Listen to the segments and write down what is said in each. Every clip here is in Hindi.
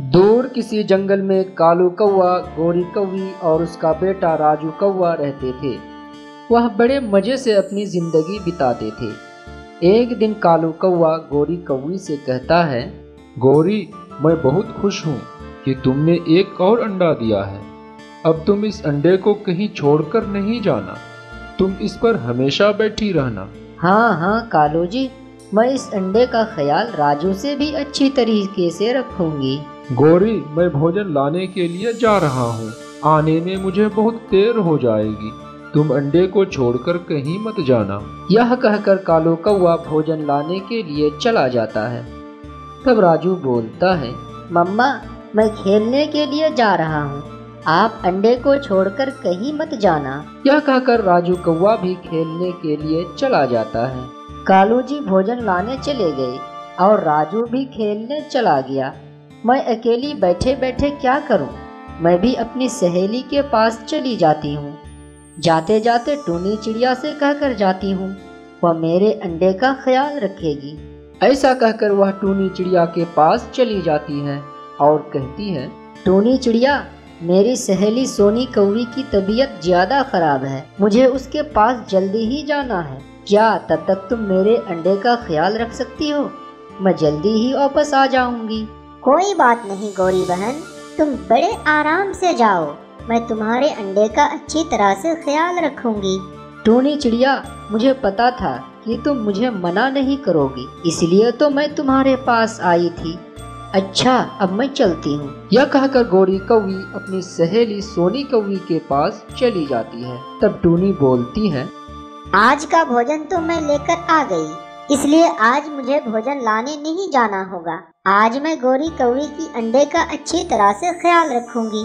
दूर किसी जंगल में कालू कौवा, गोरी कौवी और उसका बेटा राजू कौवा रहते थे। वह बड़े मजे से अपनी जिंदगी बिताते थे। एक दिन कालू कौवा गोरी कौवी से कहता है, गोरी, मैं बहुत खुश हूँ कि तुमने एक और अंडा दिया है। अब तुम इस अंडे को कहीं छोड़कर नहीं जाना, तुम इस पर हमेशा बैठी रहना। हाँ हाँ कालू जी, मैं इस अंडे का ख्याल राजू से भी अच्छी तरीके से रखूंगी। गोरी, मैं भोजन लाने के लिए जा रहा हूँ, आने में मुझे बहुत देर हो जाएगी, तुम अंडे को छोड़कर कहीं मत जाना। यह कहकर कालू कौवा भोजन लाने के लिए चला जाता है। तब राजू बोलता है, मम्मा, मैं खेलने के लिए जा रहा हूँ, आप अंडे को छोड़कर कहीं मत जाना। यह कहकर राजू कौवा भी खेलने के लिए चला जाता है। कालू जी भोजन लाने चले गए और राजू भी खेलने चला गया। मैं अकेली बैठे बैठे क्या करूं? मैं भी अपनी सहेली के पास चली जाती हूँ। जाते जाते टूनी चिड़िया से कहकर जाती हूँ, वह मेरे अंडे का ख्याल रखेगी। ऐसा कहकर वह टूनी चिड़िया के पास चली जाती है और कहती है, टूनी चिड़िया, मेरी सहेली सोनी कौवी की तबीयत ज्यादा खराब है, मुझे उसके पास जल्दी ही जाना है। क्या तब तक तुम मेरे अंडे का ख्याल रख सकती हो? मैं जल्दी ही वापस आ जाऊंगी। कोई बात नहीं गौरी बहन, तुम बड़े आराम से जाओ, मैं तुम्हारे अंडे का अच्छी तरह से ख्याल रखूंगी। टूनी चिड़िया, मुझे पता था कि तुम मुझे मना नहीं करोगी, इसलिए तो मैं तुम्हारे पास आई थी। अच्छा, अब मैं चलती हूँ। यह कहकर गोरी कौवी अपनी सहेली सोनी कौवी के पास चली जाती है। तब टूनी बोलती है, आज का भोजन तो मैं लेकर आ गई, इसलिए आज मुझे भोजन लाने नहीं जाना होगा। आज मैं गोरी कौवी की अंडे का अच्छी तरह से ख्याल रखूंगी।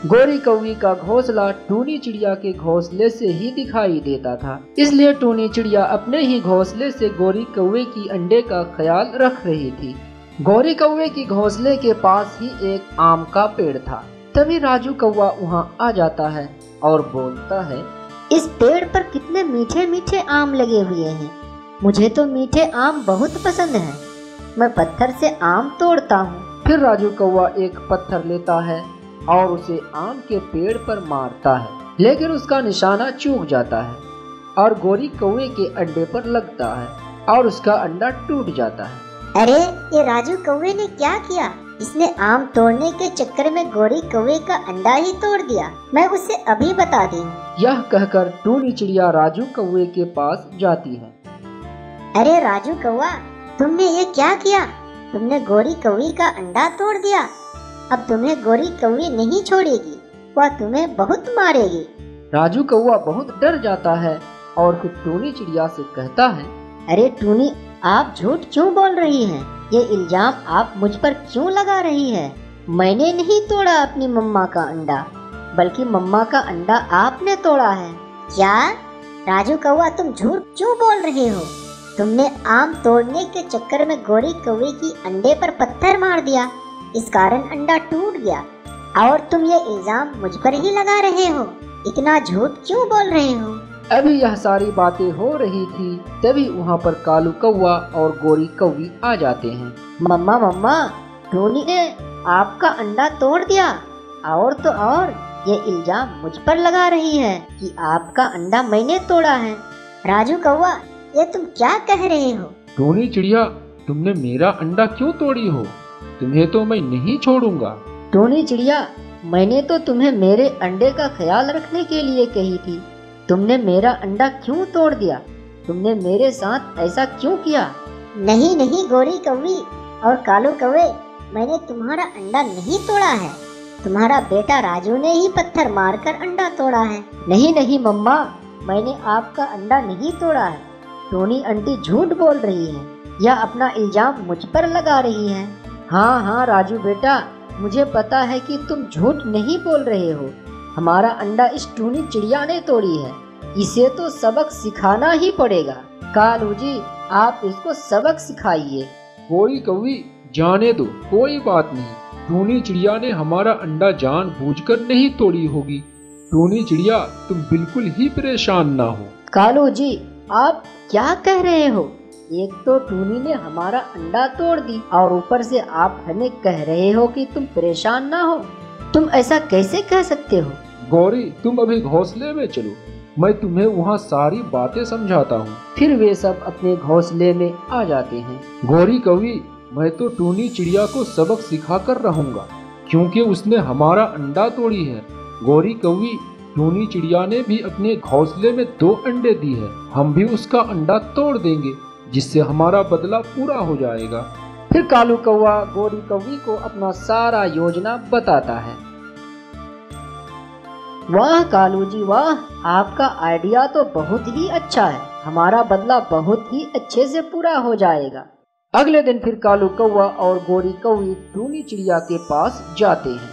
गोरी कौवी का घोंसला टूनी चिड़िया के घोंसले से ही दिखाई देता था, इसलिए टूनी चिड़िया अपने ही घोंसले से गोरी कौवे की अंडे का ख्याल रख रही थी। गोरी कौवे की घोंसले के पास ही एक आम का पेड़ था। तभी राजू कौवा वहाँ आ जाता है और बोलता है, इस पेड़ पर कितने मीठे मीठे आम लगे हुए हैं, मुझे तो मीठे आम बहुत पसंद हैं। मैं पत्थर से आम तोड़ता हूँ। फिर राजू कौवा एक पत्थर लेता है और उसे आम के पेड़ पर मारता है, लेकिन उसका निशाना चूक जाता है और गोरी कौवे के अंडे पर लगता है और उसका अंडा टूट जाता है। अरे, ये राजू कौवे ने क्या किया? इसने आम तोड़ने के चक्कर में गोरी कौवे का अंडा ही तोड़ दिया। मैं उसे अभी बता दी। यह कहकर टूनी चिड़िया राजू कौवे के पास जाती है। अरे राजू कौवा, तुमने ये क्या किया? तुमने गोरी कौवी का अंडा तोड़ दिया। अब तुम्हें गोरी कौवी नहीं छोड़ेगी, वह तुम्हें बहुत मारेगी। राजू कौवा बहुत डर जाता है और फिर टूनी चिड़िया से कहता है, अरे टूनी, आप झूठ क्यों बोल रही हैं? ये इल्जाम आप मुझ पर क्यों लगा रही है? मैंने नहीं तोड़ा अपनी मम्मा का अंडा, बल्कि मम्मा का अंडा आपने तोड़ा है। क्या राजू कौवा, तुम झूठ क्यों बोल रहे हो? तुमने आम तोड़ने के चक्कर में गोरी कौवे की अंडे पर पत्थर मार दिया, इस कारण अंडा टूट गया, और तुम ये इल्जाम मुझ पर ही लगा रहे हो। इतना झूठ क्यों बोल रहे हो? अभी यह सारी बातें हो रही थी, तभी वहाँ पर कालू कौवा और गोरी कौवी आ जाते हैं। मम्मा मम्मा, टूनी ने आपका अंडा तोड़ दिया, और तो और ये इल्जाम मुझ पर लगा रही है कि आपका अंडा मैंने तोड़ा है। राजू कौवा, ये तुम क्या कह रहे हो? टूनी चिड़िया, तुमने मेरा अंडा क्यों तोड़ी हो? तुम्हें तो मैं नहीं छोड़ूंगा। टूनी चिड़िया, मैंने तो तुम्हें मेरे अंडे का ख्याल रखने के लिए कही थी, तुमने मेरा अंडा क्यों तोड़ दिया? तुमने मेरे साथ ऐसा क्यों किया? नहीं नहीं गोरी कौवी और कालू कौवे, मैंने तुम्हारा अंडा नहीं तोड़ा है, तुम्हारा बेटा राजू ने ही पत्थर मारकर अंडा तोड़ा है। नहीं नहीं मम्मा, मैंने आपका अंडा नहीं तोड़ा है। टूनी आंटी झूठ बोल रही है, यह अपना इल्जाम मुझ पर लगा रही है। हाँ हाँ राजू बेटा, मुझे पता है कि तुम झूठ नहीं बोल रहे हो। हमारा अंडा इस टूनी चिड़िया ने तोड़ी है, इसे तो सबक सिखाना ही पड़ेगा। कालू जी, आप इसको सबक सिखाइए। गोरी कौवी, जाने दो, कोई बात नहीं। टूनी चिड़िया ने हमारा अंडा जानबूझकर नहीं तोड़ी होगी। टूनी चिड़िया, तुम बिल्कुल ही परेशान ना हो। कालू जी, आप क्या कह रहे हो? एक तो टूनी ने हमारा अंडा तोड़ दी और ऊपर से आप हमें कह रहे हो कि तुम परेशान ना हो। तुम ऐसा कैसे कह सकते हो? गौरी, तुम अभी घोंसले में चलो, मैं तुम्हें वहाँ सारी बातें समझाता हूँ। फिर वे सब अपने घोंसले में आ जाते हैं। गौरी कौवी, मैं तो टूनी चिड़िया को सबक सिखा कर रहूंगा, क्योंकि उसने हमारा अंडा तोड़ी है। गौरी कौवी, टूनी चिड़िया ने भी अपने घोंसले में 2 अंडे दिए हैं, हम भी उसका अंडा तोड़ देंगे, जिससे हमारा बदला पूरा हो जाएगा। फिर कालू कौवा गौरी कौवी को अपना सारा योजना बताता है। वाह कालू जी वाह, आपका आइडिया तो बहुत ही अच्छा है, हमारा बदला बहुत ही अच्छे से पूरा हो जाएगा। अगले दिन फिर कालू कौवा और गौरी कौवी टूनी चिड़िया के पास जाते हैं।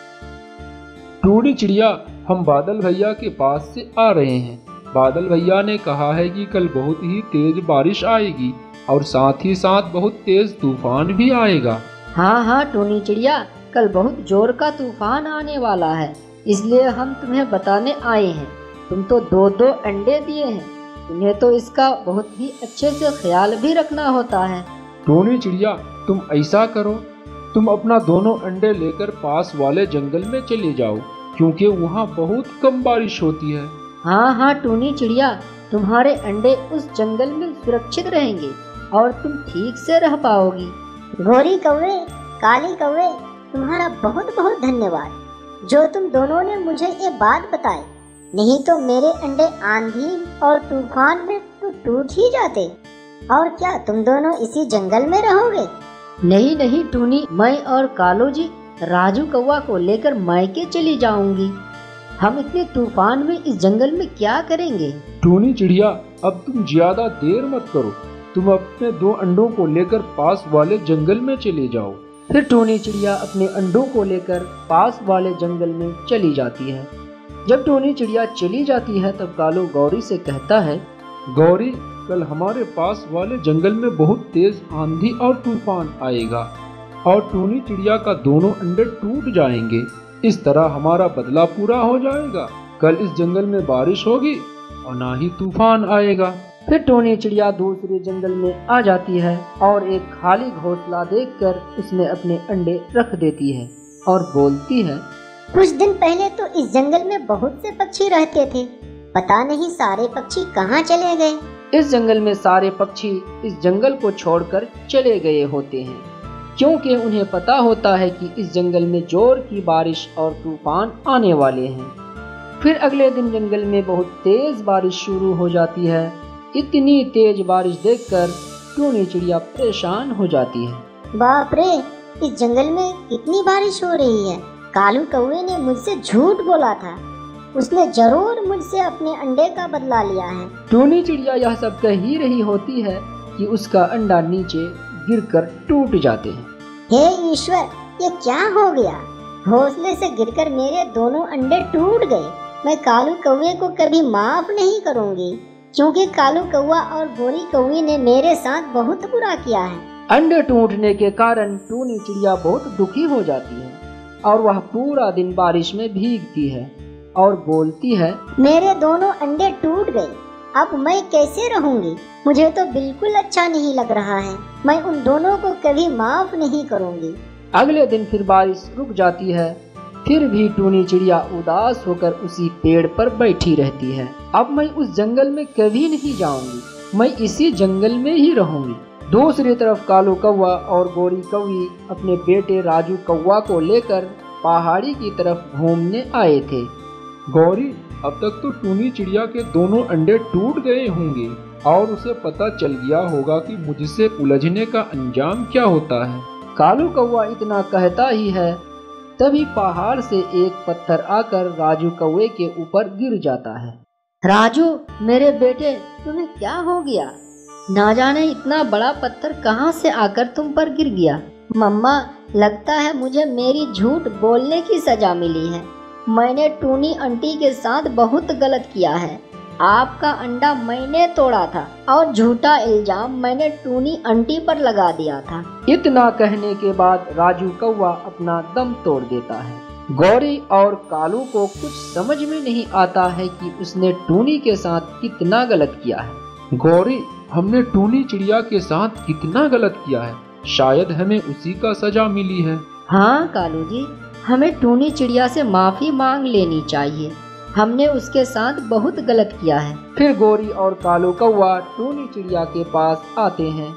टूनी चिड़िया, हम बादल भैया के पास से आ रहे हैं। बादल भैया ने कहा है कि कल बहुत ही तेज बारिश आएगी और साथ ही साथ बहुत तेज तूफान भी आएगा। हाँ टूनी चिड़िया, कल बहुत जोर का तूफान आने वाला है, इसलिए हम तुम्हें बताने आए हैं। तुम तो 2-2 अंडे दिए हैं, तुम्हें तो इसका बहुत ही अच्छे से ख्याल भी रखना होता है। टूनी चिड़िया, तुम ऐसा करो, तुम अपना दोनों अंडे लेकर पास वाले जंगल में चले जाओ, क्योंकि वहाँ बहुत कम बारिश होती है। हाँ टूनी चिड़िया, तुम्हारे अंडे उस जंगल में सुरक्षित रहेंगे और तुम ठीक से रह पाओगी। गौरी कौवे, काली कौवे, तुम्हारा बहुत बहुत धन्यवाद जो तुम दोनों ने मुझे ये बात बताई, नहीं तो मेरे अंडे आंधी और तूफान में तो टूट ही जाते। और क्या तुम दोनों इसी जंगल में रहोगे? नहीं टूनी, मैं और कालू जी राजू कौवा को लेकर मायके चली जाऊंगी। हम इतने तूफान में इस जंगल में क्या करेंगे? टूनी चिड़िया, अब तुम ज्यादा देर मत करो, तुम अपने 2 अंडों को लेकर पास वाले जंगल में चले जाओ। फिर टूनी चिड़िया अपने अंडों को लेकर पास वाले जंगल में चली जाती है। जब टूनी चिड़िया चली जाती है तब कालू गौरी से कहता है, गौरी, कल हमारे पास वाले जंगल में बहुत तेज आंधी और तूफान आएगा और टूनी चिड़िया का दोनों अंडे टूट जाएंगे। इस तरह हमारा बदला पूरा हो जाएगा। कल इस जंगल में बारिश होगी और ना ही तूफान आएगा। फिर टूनी चिड़िया दूसरे जंगल में आ जाती है और एक खाली घोंसला देखकर उसमें अपने अंडे रख देती है और बोलती है, कुछ दिन पहले तो इस जंगल में बहुत से पक्षी रहते थे, पता नहीं सारे पक्षी कहाँ चले गए। इस जंगल में सारे पक्षी इस जंगल को छोड़कर चले गए होते हैं, क्योंकि उन्हें पता होता है कि इस जंगल में जोर की बारिश और तूफान आने वाले हैं। फिर अगले दिन जंगल में बहुत तेज बारिश शुरू हो जाती है। इतनी तेज बारिश देखकर टूनी चिड़िया परेशान हो जाती है। बाप रे, इस जंगल में कितनी बारिश हो रही है। कालू कौवे ने मुझसे झूठ बोला था, उसने जरूर मुझसे अपने अंडे का बदला लिया है। टूनी चिड़िया यह सब कह ही रही होती है कि उसका अंडा नीचे गिरकर टूट जाते हैं। हे ईश्वर, ये क्या हो गया? घोंसले से गिरकर मेरे दोनों अंडे टूट गए। मैं कालू कौवे को कभी माफ नहीं करूंगी, क्योंकि कालू कौवा और गौरी कौवी ने मेरे साथ बहुत बुरा किया है। अंडे टूटने के कारण टूनी चिड़िया बहुत दुखी हो जाती है और वह पूरा दिन बारिश में भीगती है और बोलती है, मेरे दोनों अंडे टूट गए, अब मैं कैसे रहूंगी? मुझे तो बिल्कुल अच्छा नहीं लग रहा है। मैं उन दोनों को कभी माफ नहीं करूंगी। अगले दिन फिर बारिश रुक जाती है, फिर भी टूनी चिड़िया उदास होकर उसी पेड़ पर बैठी रहती है। अब मैं उस जंगल में कभी नहीं जाऊंगी, मैं इसी जंगल में ही रहूंगी। दूसरी तरफ कालू कौवा और गौरी कौवी अपने बेटे राजू कौवा को लेकर पहाड़ी की तरफ घूमने आए थे। गौरी, अब तक तो टूनी चिड़िया के दोनों अंडे टूट गए होंगे और उसे पता चल गया होगा कि मुझसे उलझने का अंजाम क्या होता है। कालू कौवा इतना कहता ही है, तभी पहाड़ से एक पत्थर आकर राजू कौवे के ऊपर गिर जाता है। राजू, मेरे बेटे, तुम्हें क्या हो गया? ना जाने इतना बड़ा पत्थर कहाँ से आकर तुम पर गिर गया। मम्मा, लगता है मुझे मेरी झूठ बोलने की सजा मिली है। मैंने टूनी आंटी के साथ बहुत गलत किया है। आपका अंडा मैंने तोड़ा था और झूठा इल्जाम मैंने टूनी आंटी पर लगा दिया था। इतना कहने के बाद राजू कौवा अपना दम तोड़ देता है। गौरी और कालू को कुछ समझ में नहीं आता है कि उसने टूनी के साथ कितना गलत किया है। गौरी, हमने टूनी चिड़िया के साथ कितना गलत किया है, शायद हमें उसी का सजा मिली है। हाँ कालू जी, हमें टूनी चिड़िया से माफी मांग लेनी चाहिए। हमने उसके साथ बहुत गलत किया है। फिर गोरी और कालू कौवा टूनी चिड़िया के पास आते हैं।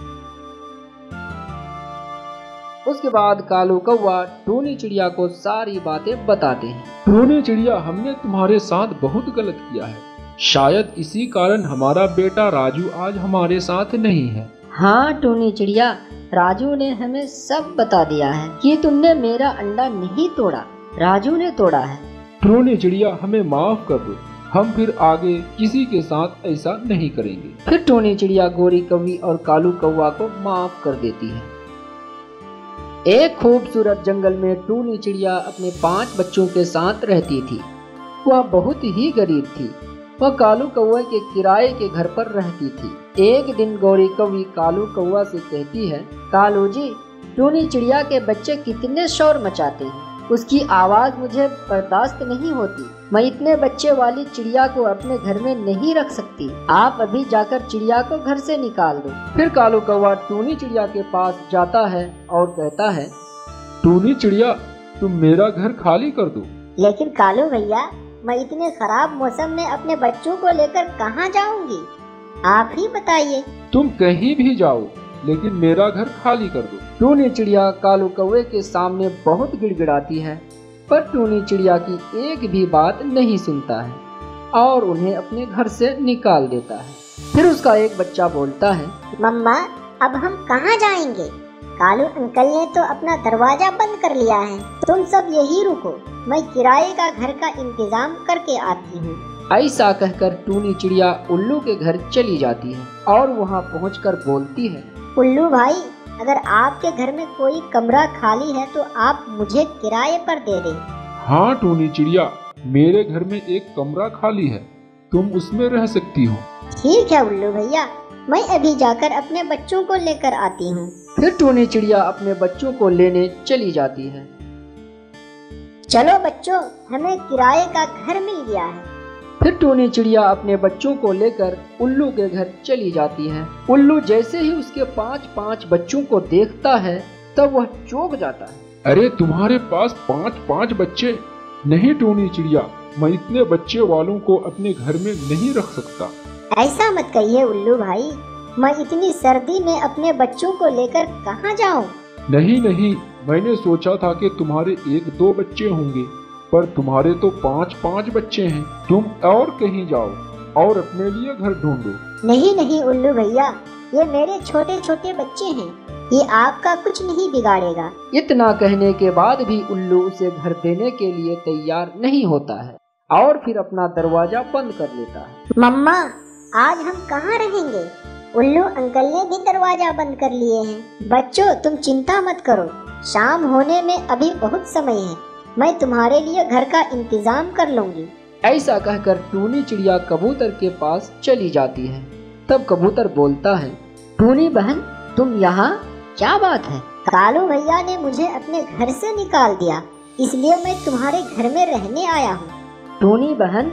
उसके बाद कालू कौवा टूनी चिड़िया को सारी बातें बताते हैं। टूनी चिड़िया, हमने तुम्हारे साथ बहुत गलत किया है, शायद इसी कारण हमारा बेटा राजू आज हमारे साथ नहीं है। हाँ टूनी चिड़िया, राजू ने हमें सब बता दिया है कि तुमने मेरा अंडा नहीं तोड़ा, राजू ने तोड़ा है। टूनी चिड़िया, हमें माफ कर दो, हम फिर आगे किसी के साथ ऐसा नहीं करेंगे। फिर टूनी चिड़िया गोरी कौवी और कालू कौवा को माफ कर देती है। एक खूबसूरत जंगल में टूनी चिड़िया अपने 5 बच्चों के साथ रहती थी। वह बहुत ही गरीब थी। वह कालू कौवे के किराए के घर पर रहती थी। एक दिन गोरी कौवी कालू कौवा से कहती है, कालू जी, टूनी चिड़िया के बच्चे कितने शोर मचाते हैं, उसकी आवाज मुझे बर्दाश्त नहीं होती। मैं इतने बच्चे वाली चिड़िया को अपने घर में नहीं रख सकती। आप अभी जाकर चिड़िया को घर से निकाल दो। फिर कालू कौवा टूनी चिड़िया के पास जाता है और कहता है, टूनी चिड़िया, तुम मेरा घर खाली कर दो। लेकिन कालू भैया, मैं इतने खराब मौसम में अपने बच्चों को लेकर कहाँ जाऊंगी, आप ही बताइए। तुम कहीं भी जाओ, लेकिन मेरा घर खाली कर दो। टूनी चिड़िया कालू कौवे के सामने बहुत गिड़गिड़ाती है, पर टूनी चिड़िया की एक भी बात नहीं सुनता है और उन्हें अपने घर से निकाल देता है। फिर उसका एक बच्चा बोलता है, मम्मा, अब हम कहाँ जाएंगे? कालू अंकल ने तो अपना दरवाजा बंद कर लिया है, तुम सब यही रुको, मैं किराए का घर का इंतजाम करके आती हूँ। ऐसा कहकर टूनी चिड़िया उल्लू के घर चली जाती है और वहाँ पहुंचकर बोलती है, उल्लू भाई, अगर आपके घर में कोई कमरा खाली है तो आप मुझे किराए पर दे दें। हाँ टूनी चिड़िया, मेरे घर में एक कमरा खाली है, तुम उसमें रह सकती हो। ठीक है उल्लू भैया, मैं अभी जाकर अपने बच्चों को लेकर आती हूँ। फिर टूनी चिड़िया अपने बच्चों को लेने चली जाती है। चलो बच्चों, हमें किराए का घर मिल गया है। फिर टूनी चिड़िया अपने बच्चों को लेकर उल्लू के घर चली जाती है। उल्लू जैसे ही उसके 5 बच्चों को देखता है तब वह चौंक जाता है। अरे तुम्हारे पास 5 बच्चे? नहीं टूनी चिड़िया, मैं इतने बच्चे वालों को अपने घर में नहीं रख सकता। ऐसा मत कहिए उल्लू भाई, मैं इतनी सर्दी में अपने बच्चों को लेकर कहाँ जाऊँ? नहीं नहीं, मैंने सोचा था कि तुम्हारे 1-2 बच्चे होंगे, पर तुम्हारे तो 5 बच्चे हैं। तुम और कहीं जाओ और अपने लिए घर ढूंढो। नहीं नहीं उल्लू भैया, ये मेरे छोटे छोटे बच्चे हैं, ये आपका कुछ नहीं बिगाड़ेगा। इतना कहने के बाद भी उल्लू उसे घर देने के लिए तैयार नहीं होता है और फिर अपना दरवाजा बंद कर लेता है। मम्मा, आज हम कहाँ रहेंगे? उल्लू अंकल ने भी दरवाजा बंद कर लिए हैं। बच्चों, तुम चिंता मत करो, शाम होने में अभी बहुत समय है, मैं तुम्हारे लिए घर का इंतजाम कर लूंगी। ऐसा कहकर टूनी चिड़िया कबूतर के पास चली जाती है। तब कबूतर बोलता है, टूनी बहन, तुम यहाँ, क्या बात है? कालू भैया ने मुझे अपने घर से निकाल दिया, इसलिए मैं तुम्हारे घर में रहने आया हूँ। टूनी बहन,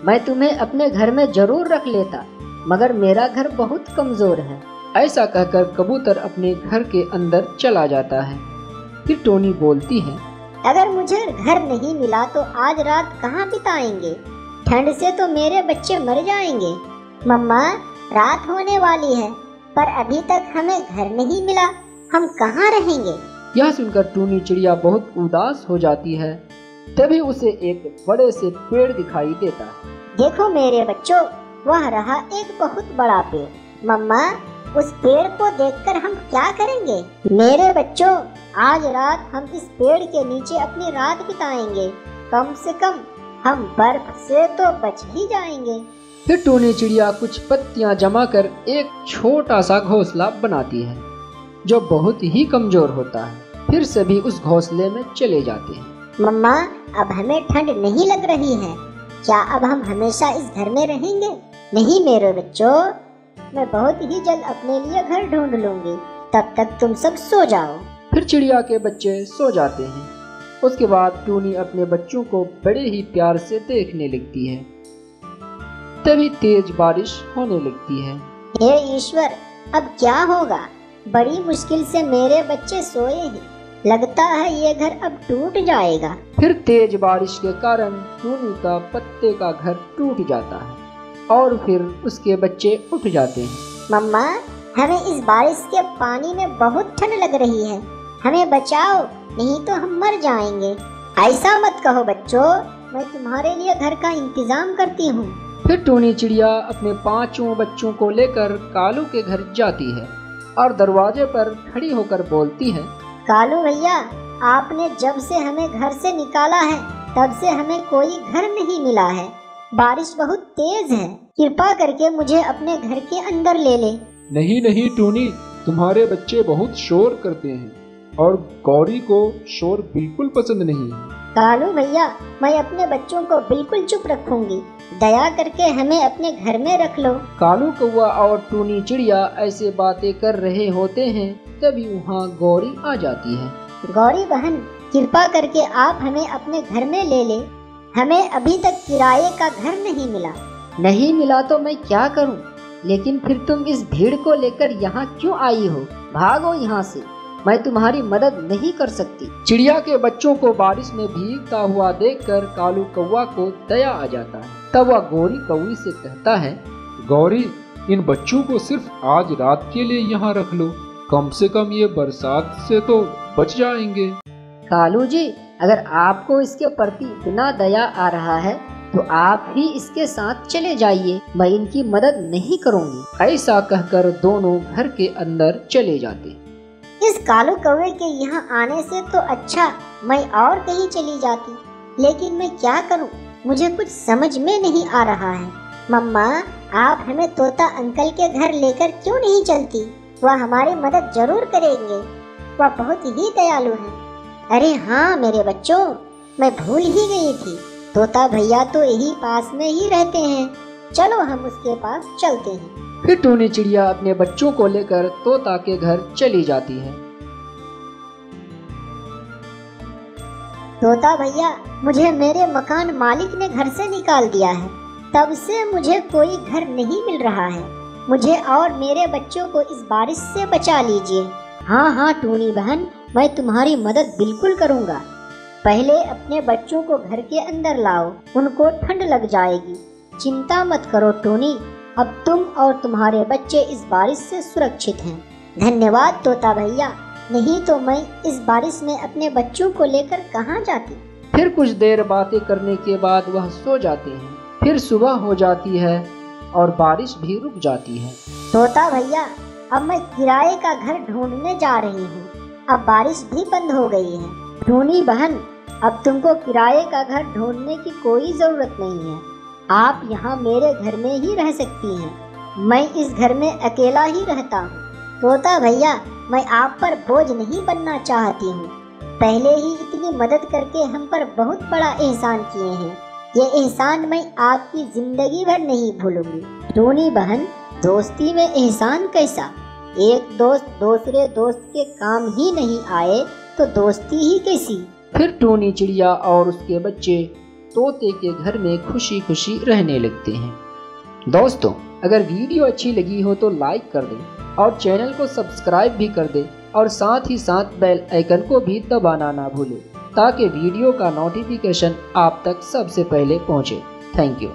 मैं तुम्हें अपने घर में जरूर रख लेता, मगर मेरा घर बहुत कमजोर है। ऐसा कहकर कबूतर अपने घर के अंदर चला जाता है। फिर टोनी बोलती है, अगर मुझे घर नहीं मिला तो आज रात कहाँ बिताएंगे? ठंड से तो मेरे बच्चे मर जाएंगे। मम्मा, रात होने वाली है, पर अभी तक हमें घर नहीं मिला, हम कहाँ रहेंगे? यह सुनकर टूनी चिड़िया बहुत उदास हो जाती है। तभी उसे एक बड़े से पेड़ दिखाई देता है। देखो मेरे बच्चों, वह रहा एक बहुत बड़ा पेड़। मम्मा, उस पेड़ को देखकर हम क्या करेंगे? मेरे बच्चों, आज रात हम इस पेड़ के नीचे अपनी रात बिताएंगे, कम से कम हम बर्फ से तो बच ही जाएंगे। फिर टूनी चिड़िया कुछ पत्तियां जमा कर एक छोटा सा घोंसला बनाती है जो बहुत ही कमजोर होता है। फिर सभी उस घोंसले में चले जाते हैं। मम्मा, अब हमें ठंड नहीं लग रही है, क्या अब हम हमेशा इस घर में रहेंगे? नहीं मेरे बच्चों, मैं बहुत ही जल्द अपने लिए घर ढूंढ लूंगी, तब तक तुम सब सो जाओ। फिर चिड़िया के बच्चे सो जाते हैं। उसके बाद टूनी अपने बच्चों को बड़े ही प्यार से देखने लगती है। तभी तेज बारिश होने लगती है। हे ईश्वर, अब क्या होगा? बड़ी मुश्किल से मेरे बच्चे सोए हैं। लगता है ये घर अब टूट जाएगा। फिर तेज बारिश के कारण टूनी का पत्ते का घर टूट जाता है और फिर उसके बच्चे उठ जाते हैं। मम्मा, हमें इस बारिश के पानी में बहुत ठंड लग रही है। हमें बचाओ, नहीं तो हम मर जाएंगे। ऐसा मत कहो बच्चों, मैं तुम्हारे लिए घर का इंतजाम करती हूँ। फिर टूनी चिड़िया अपने 5 बच्चों को लेकर कालू के घर जाती है और दरवाजे पर खड़ी होकर बोलती है, कालू भैया, आपने जब से हमें घर से निकाला है तब से हमें कोई घर नहीं मिला है। बारिश बहुत तेज है, कृपा करके मुझे अपने घर के अंदर ले ले। नहीं नहीं टूनी, तुम्हारे बच्चे बहुत शोर करते हैं और गौरी को शोर बिल्कुल पसंद नहीं है। कालू भैया, मैं अपने बच्चों को बिल्कुल चुप रखूंगी। दया करके हमें अपने घर में रख लो। कालू कौवा और टूनी चिड़िया ऐसे बातें कर रहे होते हैं, तभी वहाँ गौरी आ जाती है। गौरी बहन, कृपा करके आप हमें अपने घर में ले ले। हमें अभी तक किराए का घर नहीं मिला। नहीं मिला तो मैं क्या करूं? लेकिन फिर तुम इस भीड़ को लेकर यहाँ क्यों आई हो? भागो यहाँ से, मैं तुम्हारी मदद नहीं कर सकती। चिड़िया के बच्चों को बारिश में भीगता हुआ देखकर कालू कौवा को दया आ जाता है। तब वह गौरी कौवी से कहता है, गौरी, इन बच्चों को सिर्फ आज रात के लिए यहाँ रख लो। कम से कम ये बरसात से तो बच जाएंगे। कालू जी, अगर आपको इसके प्रति इतना दया आ रहा है तो आप ही इसके साथ चले जाइए, मैं इनकी मदद नहीं करूँगी। ऐसा कहकर दोनों घर के अंदर चले जाते। इस कालू कौवे के यहाँ आने से तो अच्छा मैं और कहीं चली जाती, लेकिन मैं क्या करूँ? मुझे कुछ समझ में नहीं आ रहा है। मम्मा, आप हमें तोता अंकल के घर लेकर क्यों नहीं चलती? वह हमारी मदद जरूर करेंगे। वह बहुत ही दयालु हैं। अरे हाँ मेरे बच्चों, मैं भूल ही गई थी। तोता भैया तो यही पास में ही रहते हैं। चलो हम उसके पास चलते हैं। फिर टूनी चिड़िया अपने बच्चों को लेकर तोता के घर चली जाती है। तोता भैया, मुझे मेरे मकान मालिक ने घर से निकाल दिया है। तब से मुझे कोई घर नहीं मिल रहा है। मुझे और मेरे बच्चों को इस बारिश से बचा लीजिए। हाँ हाँ टूनी बहन, मैं तुम्हारी मदद बिल्कुल करूँगा। पहले अपने बच्चों को घर के अंदर लाओ, उनको ठंड लग जाएगी। चिंता मत करो टोनी, अब तुम और तुम्हारे बच्चे इस बारिश से सुरक्षित हैं। धन्यवाद तोता भैया, नहीं तो मैं इस बारिश में अपने बच्चों को लेकर कहाँ जाती। फिर कुछ देर बातें करने के बाद वह सो जाते हैं। फिर सुबह हो जाती है और बारिश भी रुक जाती है। तोता भैया, अब मैं किराए का घर ढूंढने जा रही हूँ। अब बारिश भी बंद हो गई है। टूनी बहन, अब तुमको किराए का घर ढूंढने की कोई जरूरत नहीं है। आप यहाँ मेरे घर में ही रह सकती हैं। मैं इस घर में अकेला ही रहता हूँ। तोता भैया, मैं आप पर बोझ नहीं बनना चाहती हूँ। पहले ही इतनी मदद करके हम पर बहुत बड़ा एहसान किए हैं। ये एहसान मैं आपकी जिंदगी भर नहीं भूलूंगी। टूनी बहन, दोस्ती में एहसान कैसा? एक दोस्त दूसरे दोस्त के काम ही नहीं आए तो दोस्ती ही कैसी? फिर टूनी चिड़िया और उसके बच्चे तोते के घर में खुशी खुशी रहने लगते हैं। दोस्तों, अगर वीडियो अच्छी लगी हो तो लाइक कर दें और चैनल को सब्सक्राइब भी कर दें और साथ ही साथ बेल आइकन को भी दबाना ना भूलें ताकि वीडियो का नोटिफिकेशन आप तक सबसे पहले पहुंचे। Thank you.